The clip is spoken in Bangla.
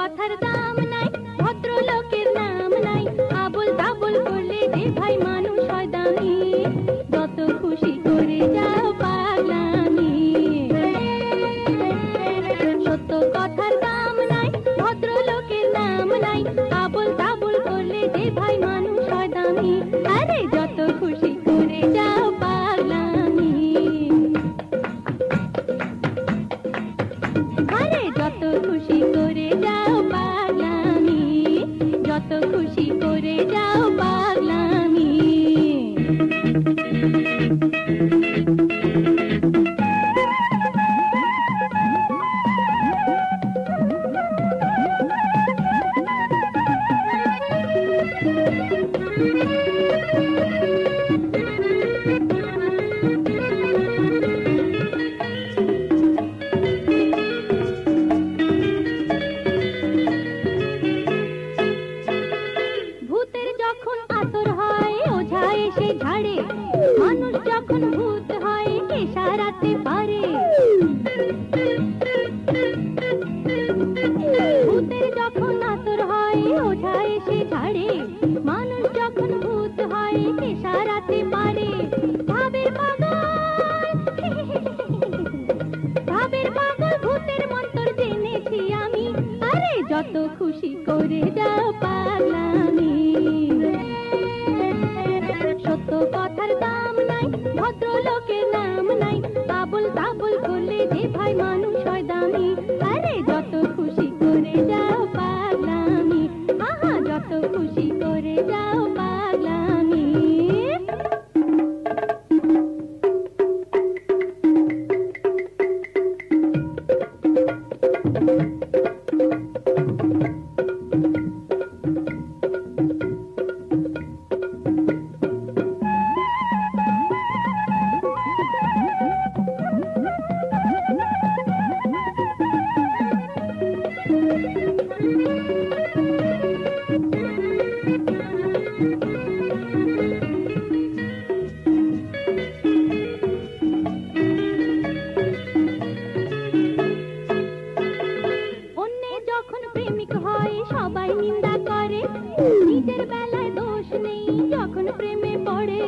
কথার দাম নাই, ভদ্রলোকের নাম নাই, আবল তাবল করলে যে ভাই মানুষ হয় দামি। যত খুশি করে যাও পাগলামি। সত্য কথার দাম নাই, ভদ্রলোকের নাম নাই, আবল তাবল করলে যে ভাই মানুষ হয় দামি। আরে যত খুশি করে যাও পাগলামি। আরে যত খুশি করে যাও পাগলামি, যত খুশি করে যাও পাগলামি। ভূতের যখন আতর হয় ওঝা এসে ঝাড়ে, মানুষ যখন ভূত হয় কে সারাতে পারে। ভূতের যখন আতর হয় ওঝা এসে ঝাড়ে, মানুষ যখন ভূত হয় কে সারাতে পারে। ভাবের পাগল, ভাবের পাগল ভূতের মন্তর জেনেছি আমি। আরে যত খুশি করে যাও পাগলামি। সত্য কথার দাম নাই, ভদ্রলোকের নাম নাই, আবল তাবল করলে যে ভাই মানুষ হয় দামি। আরে যত খুশি করে যাও পাগলামি। আহা যত খুশি করে যাও পাগলামি। অন্যে যখন প্রেমিক হয় সবাই নিন্দা করে, নিজের বেলায় দোষ নেই যখন প্রেমে পড়ে।